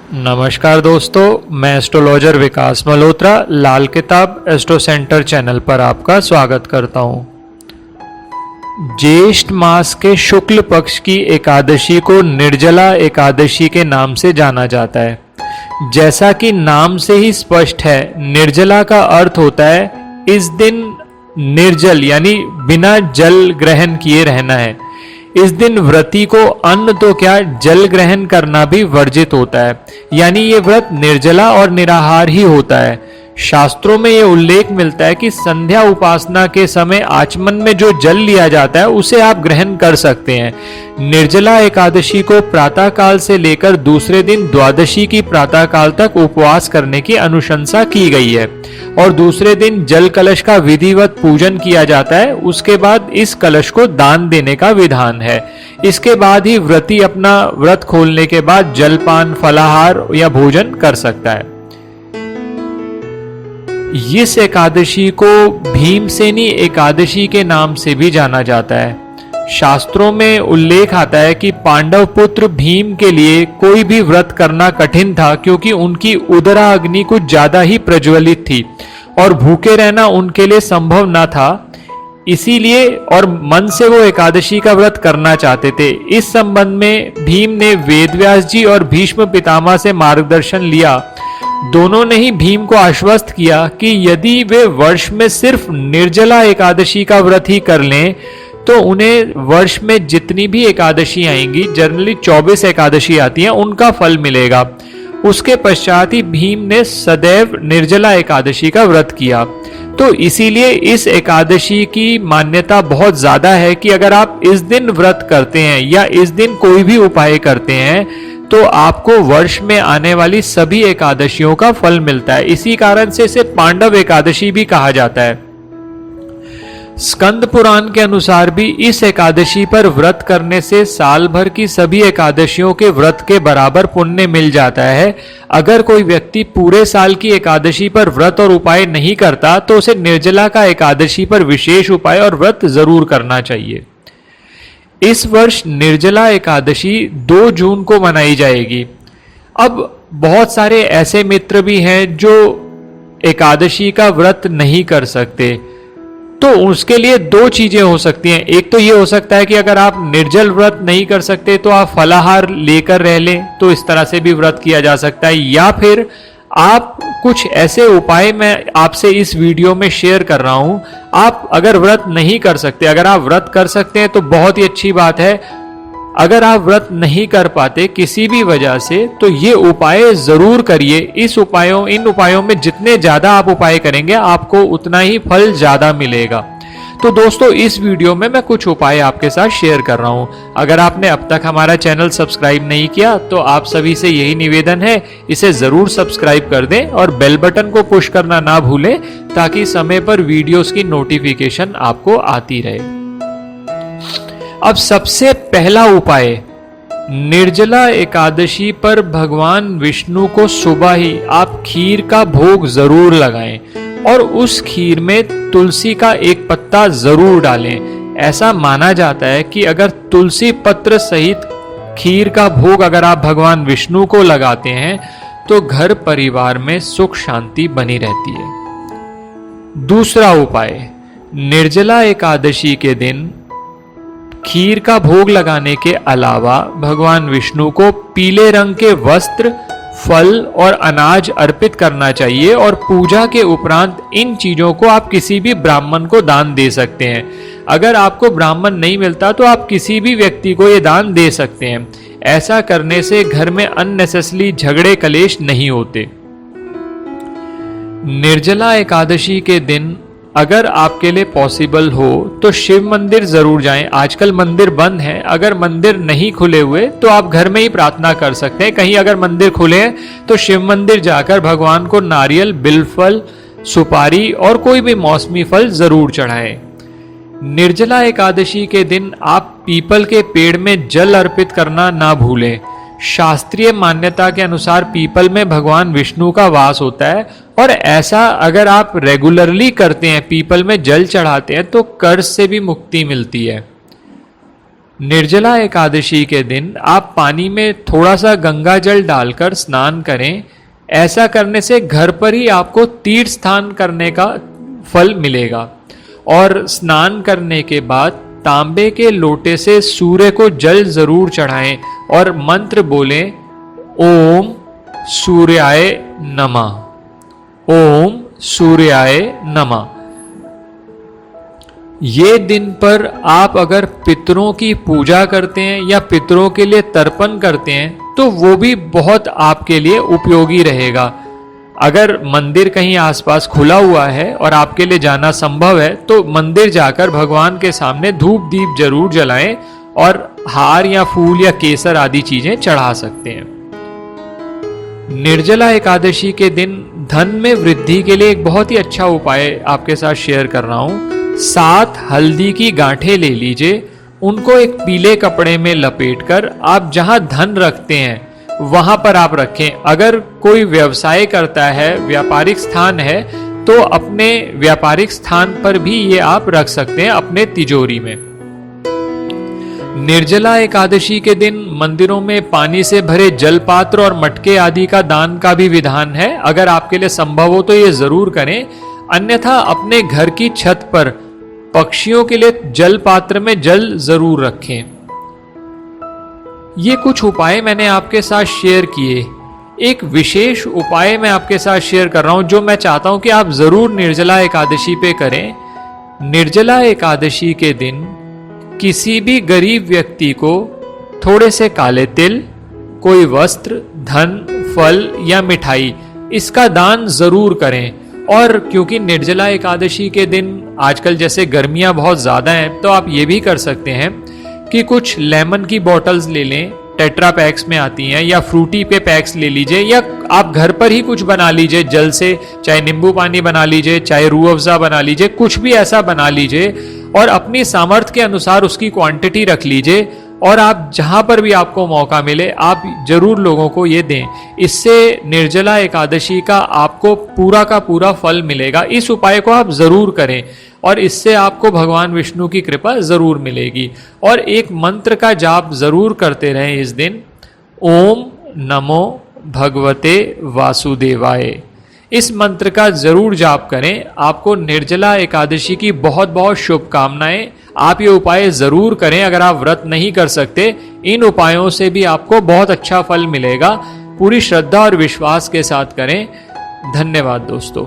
नमस्कार दोस्तों, मैं एस्ट्रोलॉजर विकास मल्होत्रा लाल किताब एस्ट्रो सेंटर चैनल पर आपका स्वागत करता हूं। ज्येष्ठ मास के शुक्ल पक्ष की एकादशी को निर्जला एकादशी के नाम से जाना जाता है। जैसा कि नाम से ही स्पष्ट है, निर्जला का अर्थ होता है इस दिन निर्जल यानी बिना जल ग्रहण किए रहना है। इस दिन व्रती को अन्न तो क्या, जल ग्रहण करना भी वर्जित होता है, यानी ये व्रत निर्जला और निराहार ही होता है। शास्त्रों में ये उल्लेख मिलता है कि संध्या उपासना के समय आचमन में जो जल लिया जाता है उसे आप ग्रहण कर सकते हैं। निर्जला एकादशी को प्रातः काल से लेकर दूसरे दिन द्वादशी की प्रातः काल तक उपवास करने की अनुशंसा की गई है और दूसरे दिन जल कलश का विधिवत पूजन किया जाता है। उसके बाद इस कलश को दान देने का विधान है। इसके बाद ही व्रती अपना व्रत खोलने के बाद जलपान, फलाहार या भोजन कर सकता है। इस एकादशी को भीमसेनी एकादशी के नाम से भी जाना जाता है। शास्त्रों में उल्लेख आता है कि पांडव पुत्र भीम के लिए कोई भी व्रत करना कठिन था, क्योंकि उनकी उदरा अग्नि कुछ ज्यादा ही प्रज्वलित थी और भूखे रहना उनके लिए संभव न था। इसीलिए और मन से वो एकादशी का व्रत करना चाहते थे। इस संबंध में भीम ने वेदव्यास जी और भीष्म पितामह से मार्गदर्शन लिया। दोनों ने ही भीम को आश्वस्त किया कि यदि वे वर्ष में सिर्फ निर्जला एकादशी का व्रत ही कर लें तो उन्हें वर्ष में जितनी भी एकादशी आएंगी, जनरली 24 एकादशी आती हैं, उनका फल मिलेगा। उसके पश्चात ही भीम ने सदैव निर्जला एकादशी का व्रत किया। तो इसीलिए इस एकादशी की मान्यता बहुत ज्यादा है कि अगर आप इस दिन व्रत करते हैं या इस दिन कोई भी उपाय करते हैं तो आपको वर्ष में आने वाली सभी एकादशियों का फल मिलता है। इसी कारण से इसे पांडव एकादशी भी कहा जाता है। स्कंद पुराण के अनुसार भी इस एकादशी पर व्रत करने से साल भर की सभी एकादशियों के व्रत के बराबर पुण्य मिल जाता है। अगर कोई व्यक्ति पूरे साल की एकादशी पर व्रत और उपाय नहीं करता तो उसे निर्जला का एकादशी पर विशेष उपाय और व्रत जरूर करना चाहिए। इस वर्ष निर्जला एकादशी 2 जून को मनाई जाएगी। अब बहुत सारे ऐसे मित्र भी हैं जो एकादशी का व्रत नहीं कर सकते, तो उसके लिए 2 चीजें हो सकती हैं। एक तो ये हो सकता है कि अगर आप निर्जल व्रत नहीं कर सकते तो आप फलाहार लेकर रह लें, तो इस तरह से भी व्रत किया जा सकता है। या फिर आप कुछ ऐसे उपाय मैं आपसे इस वीडियो में शेयर कर रहा हूं। आप अगर व्रत नहीं कर सकते, अगर आप व्रत कर सकते हैं तो बहुत ही अच्छी बात है। अगर आप व्रत नहीं कर पाते किसी भी वजह से, तो ये उपाय जरूर करिए। इन उपायों में जितने ज्यादा आप उपाय करेंगे आपको उतना ही फल ज्यादा मिलेगा। तो दोस्तों, इस वीडियो में मैं कुछ उपाय आपके साथ शेयर कर रहा हूं। अगर आपने अब तक हमारा चैनल सब्सक्राइब नहीं किया तो आप सभी से यही निवेदन है, इसे जरूर सब्सक्राइब कर दें और बेल बटन को पुश करना ना भूलें, ताकि समय पर वीडियोस की नोटिफिकेशन आपको आती रहे। अब सबसे पहला उपाय, निर्जला एकादशी पर भगवान विष्णु को सुबह ही आप खीर का भोग जरूर लगाएं और उस खीर में तुलसी का एक पत्ता जरूर डालें। ऐसा माना जाता है कि अगर तुलसी पत्र सहित खीर का भोग अगर आप भगवान विष्णु को लगाते हैं तो घर परिवार में सुख शांति बनी रहती है। दूसरा उपाय, निर्जला एकादशी के दिन खीर का भोग लगाने के अलावा भगवान विष्णु को पीले रंग के वस्त्र, फल और अनाज अर्पित करना चाहिए और पूजा के उपरांत इन चीजों को आप किसी भी ब्राह्मण को दान दे सकते हैं। अगर आपको ब्राह्मण नहीं मिलता तो आप किसी भी व्यक्ति को ये दान दे सकते हैं। ऐसा करने से घर में अननेसेसरी झगड़े कलेश नहीं होते। निर्जला एकादशी के दिन अगर आपके लिए पॉसिबल हो तो शिव मंदिर जरूर जाएं। आजकल मंदिर बंद हैं। अगर मंदिर नहीं खुले हुए तो आप घर में ही प्रार्थना कर सकते हैं। कहीं अगर मंदिर खुले हैं तो शिव मंदिर जाकर भगवान को नारियल, बिल्वफल, सुपारी और कोई भी मौसमी फल जरूर चढ़ाएं। निर्जला एकादशी के दिन आप पीपल के पेड़ में जल अर्पित करना ना भूलें। शास्त्रीय मान्यता के अनुसार पीपल में भगवान विष्णु का वास होता है और ऐसा अगर आप रेगुलरली करते हैं, पीपल में जल चढ़ाते हैं, तो कर्ज से भी मुक्ति मिलती है। निर्जला एकादशी के दिन आप पानी में थोड़ा सा गंगा जल डालकर स्नान करें। ऐसा करने से घर पर ही आपको तीर्थ स्नान करने का फल मिलेगा। और स्नान करने के बाद तांबे के लोटे से सूर्य को जल जरूर चढ़ाएं और मंत्र बोलें, ओम सूर्याय नमः, ओम सूर्याय नमः। ये दिन पर आप अगर पितरों की पूजा करते हैं या पितरों के लिए तर्पण करते हैं तो वो भी बहुत आपके लिए उपयोगी रहेगा। अगर मंदिर कहीं आसपास खुला हुआ है और आपके लिए जाना संभव है तो मंदिर जाकर भगवान के सामने धूप दीप जरूर जलाएं और हार या फूल या केसर आदि चीजें चढ़ा सकते हैं। निर्जला एकादशी के दिन धन में वृद्धि के लिए एक बहुत ही अच्छा उपाय आपके साथ शेयर कर रहा हूं। 7 हल्दी की गांठें ले लीजिए, उनको एक पीले कपड़े में लपेटकर आप जहां धन रखते हैं वहां पर आप रखें। अगर कोई व्यवसाय करता है, व्यापारिक स्थान है, तो अपने व्यापारिक स्थान पर भी ये आप रख सकते हैं अपने तिजोरी में। निर्जला एकादशी के दिन मंदिरों में पानी से भरे जल पात्र और मटके आदि का दान का भी विधान है। अगर आपके लिए संभव हो तो ये जरूर करें। अन्यथा अपने घर की छत पर पक्षियों के लिए जल पात्र में जल जरूर रखें। ये कुछ उपाय मैंने आपके साथ शेयर किए। एक विशेष उपाय मैं आपके साथ शेयर कर रहा हूं जो मैं चाहता हूं कि आप जरूर निर्जला एकादशी पे करें। निर्जला एकादशी के दिन किसी भी गरीब व्यक्ति को थोड़े से काले तिल, कोई वस्त्र, धन, फल या मिठाई इसका दान जरूर करें। और क्योंकि निर्जला एकादशी के दिन आजकल जैसे गर्मियां बहुत ज़्यादा हैं तो आप ये भी कर सकते हैं कि कुछ लेमन की बॉटल्स ले लें, टेट्रा पैक्स में आती हैं, या फ्रूटी पे पैक्स ले लीजिए, या आप घर पर ही कुछ बना लीजिए जल से, चाहे नींबू पानी बना लीजिए, चाहे रूह अफ़ज़ा बना लीजिए, कुछ भी ऐसा बना लीजिए और अपनी सामर्थ्य के अनुसार उसकी क्वांटिटी रख लीजिए। और आप जहां पर भी आपको मौका मिले आप जरूर लोगों को ये दें। इससे निर्जला एकादशी का आपको पूरा का पूरा फल मिलेगा। इस उपाय को आप जरूर करें और इससे आपको भगवान विष्णु की कृपा जरूर मिलेगी। और एक मंत्र का जाप जरूर करते रहें इस दिन, ओम नमो भगवते वासुदेवाय। इस मंत्र का जरूर जाप करें। आपको निर्जला एकादशी की बहुत बहुत शुभकामनाएं। आप ये उपाय जरूर करें। अगर आप व्रत नहीं कर सकते, इन उपायों से भी आपको बहुत अच्छा फल मिलेगा। पूरी श्रद्धा और विश्वास के साथ करें। धन्यवाद दोस्तों।